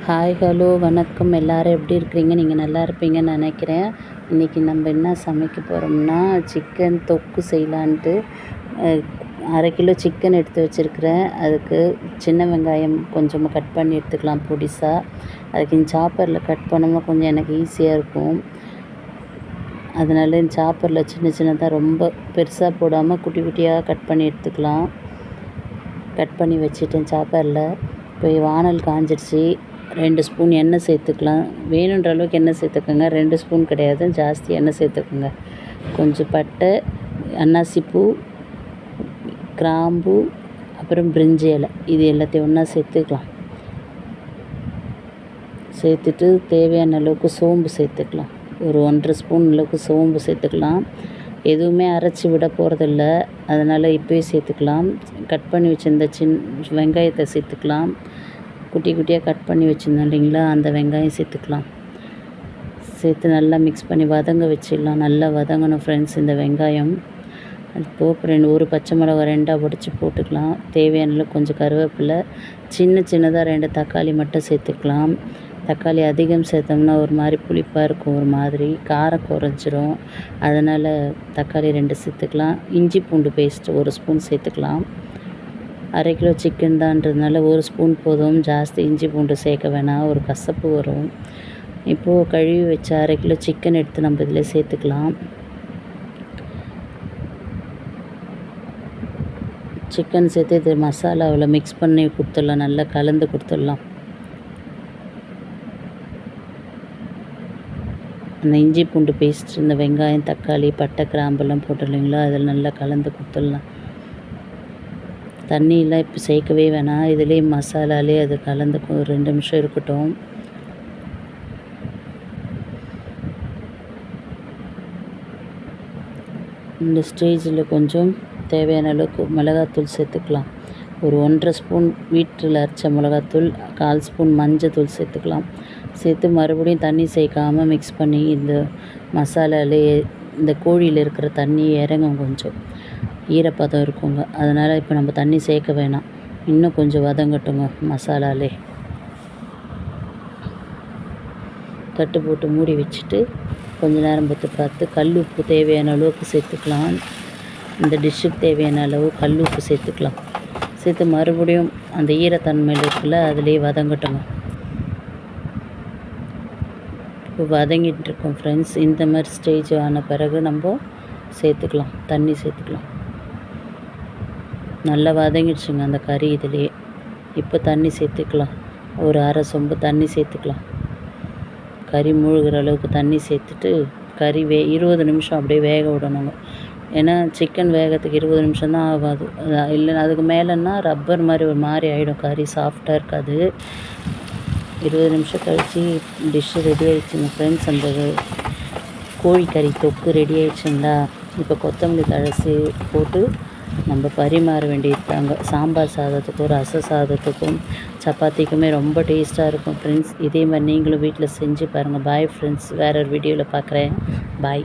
Hi hello வணக்கம். எல்லோரும் எப்படி இருக்கிறீங்க? நீங்கள் நல்லா இருப்பீங்கன்னு நினைக்கிறேன். இன்றைக்கி நம்ம என்ன சமைக்க போகிறோம்னா சிக்கன் தொக்கு செய்யலான்ட்டு 1/2 கிலோ சிக்கன் எடுத்து வச்சுருக்கிறேன். அதுக்கு சின்ன வெங்காயம் கொஞ்சமாக கட் பண்ணி எடுத்துக்கலாம் பொடிசாக. அதுக்கு இந்த சாப்பரில் கட் பண்ணோம்னா கொஞ்சம் எனக்கு ஈஸியாக இருக்கும். அதனால இந்த சாப்பரில் சின்ன சின்னதாக ரொம்ப பெருசாக போடாமல் குட்டி குட்டியாக கட் பண்ணி எடுத்துக்கலாம். கட் பண்ணி வச்சுட்டேன் சாப்பரில். இப்போ வானல் காஞ்சிடுச்சு. 2 ஸ்பூன் எண்ணெய் சேர்த்துக்கலாம். வேணுன்ற அளவுக்கு எண்ணெய் சேர்த்துக்கோங்க. 2 ஸ்பூன் கிடையாது, ஜாஸ்தி எண்ணெய் சேர்த்துக்கோங்க. கொஞ்சம் பட்டை, அன்னாசிப்பூ, கிராம்பு, அப்புறம் பிரிஞ்சி இலை, இது எல்லாத்தையும் ஒன்றா சேர்த்துக்கலாம். சேர்த்துட்டு தேவையான அளவுக்கு சோம்பு சேர்த்துக்கலாம். ஒரு 1.5 ஸ்பூன் அளவுக்கு சோம்பு சேர்த்துக்கலாம். எதுவுமே அரைச்சி விட போகிறதில்ல, அதனால் இப்போயே சேர்த்துக்கலாம். கட் பண்ணி வச்சுருந்த வெங்காயத்தை சேர்த்துக்கலாம். குட்டி குட்டியாக கட் பண்ணி வச்சுருந்தோம் இல்லைங்களா, அந்த வெங்காயம் சேர்த்துக்கலாம். சேர்த்து நல்லா மிக்ஸ் பண்ணி வதங்க வச்சிடலாம். நல்லா வதங்கணும் ஃப்ரெண்ட்ஸ் இந்த வெங்காயம். அது போக ஒரு பச்சை மிளகா 2ஆக உடச்சி போட்டுக்கலாம். தேவையான அளவு கொஞ்சம் கருவேப்பிலை, சின்னதாக 2 தக்காளி மட்டும் சேர்த்துக்கலாம். தக்காளி அதிகம் சேர்த்தோம்னா ஒரு மாதிரி புளிப்பாக இருக்கும், ஒரு மாதிரி காரம் குறைஞ்சிரும். அதனால் தக்காளி 2 சேர்த்துக்கலாம். இஞ்சி பூண்டு பேஸ்ட் 1 ஸ்பூன் சேர்த்துக்கலாம். 1/2 கிலோ சிக்கன் தான்றதுனால 1 ஸ்பூன் போதும், ஜாஸ்தி இஞ்சி பூண்டு சேர்க்க வேணாம், ஒரு கசப்பு வரும். இப்போது கழுவி வச்ச 1/2 கிலோ சிக்கன் எடுத்து நம்ம இதில் சேர்த்துக்கலாம். சிக்கன் சேர்த்து இது மசாலாவில் மிக்ஸ் பண்ணி கொடுத்துடலாம், நல்லா கலந்து கொடுத்துடலாம். அந்த இஞ்சி பூண்டு பேஸ்ட், இந்த வெங்காயம், தக்காளி, பட்டை, கிராம்பெல்லாம் போட்டு இல்லைங்களா, அதில் நல்லா கலந்து கொடுத்துடலாம். தண்ணியெலாம் இப்போ சேர்க்கவே வேணாம், இதிலே மசாலாலே அது கலந்து ஒரு 2 நிமிஷம் இருக்கட்டும். இந்த ஸ்டேஜில் கொஞ்சம் தேவையான அளவுக்கு மிளகாத்தூள் சேர்த்துக்கலாம். ஒரு 1.5 ஸ்பூன் வீட்டில் அரைச்ச மிளகாத்தூள், 1/4 ஸ்பூன் மஞ்சத்தூள் சேர்த்துக்கலாம். சேர்த்து மறுபடியும் தண்ணி சேர்க்காமல் மிக்ஸ் பண்ணி இந்த மசாலாலே இந்த கோழியில் இருக்கிற தண்ணி இறங்கும், கொஞ்சம் ஈரப்பதம் இருக்குங்க. அதனால் இப்போ நம்ம தண்ணி சேர்க்க வேணாம், இன்னும் கொஞ்சம் வதங்கட்டுங்க மசாலாலே. தட்டு போட்டு மூடி வச்சுட்டு கொஞ்ச நேரம் பார்த்து கல் உப்பு தேவையான அளவுக்கு சேர்த்துக்கலாம். இந்த டிஷ்ஷுக்கு தேவையான அளவு கல் உப்பு சேர்த்துக்கலாம். சேர்த்து மறுபடியும் அந்த ஈரத்தன்மையில் இருக்குல்ல, அதிலே வதங்கட்டுங்க. இப்போ வதங்கிட்டு இருக்கோம் ஃப்ரெண்ட்ஸ். இந்த மாதிரி ஸ்டேஜ் ஆன பிறகு நம்ம சேர்த்துக்கலாம், தண்ணி சேர்த்துக்கலாம். நல்லா வதங்கிடுச்சுங்க அந்த கறி இதிலே. இப்போ தண்ணி சேர்த்துக்கலாம். ஒரு 1/2 சொம்பு தண்ணி சேர்த்துக்கலாம். கறி மூழ்கிற அளவுக்கு தண்ணி சேர்த்துட்டு கறி 20 நிமிஷம் அப்படியே வேக விடணுங்க. ஏன்னா சிக்கன் வேகத்துக்கு 20 நிமிஷம் தான் ஆகாது. இல்லைன்னா அதுக்கு மேலேன்னா ரப்பர் மாதிரி ஒரு மாதிரி ஆகிடும், கறி சாஃப்டாக இருக்காது. 20 நிமிஷம் கழித்து டிஷ்ஷு ரெடி ஆகிடுச்சுங்க ஃப்ரெண்ட்ஸ். அந்த கோழிக்கறி தொக்கு ரெடி ஆகிடுச்சுங்களா. இப்போ கொத்தமல்லி தழை போட்டு நம்ம பரிமாற வேண்டியதுதாங்க. சாம்பார் சாதத்துக்கும், ரச சாதத்துக்கும், சப்பாத்திக்குமே ரொம்ப டேஸ்ட்டாக இருக்கும் ஃப்ரெண்ட்ஸ். இதே மாதிரி நீங்களும் வீட்டில் செஞ்சு பாருங்கள். Bye friends. வேறு ஒரு வீடியோவில் பார்க்குறேன். பாய்.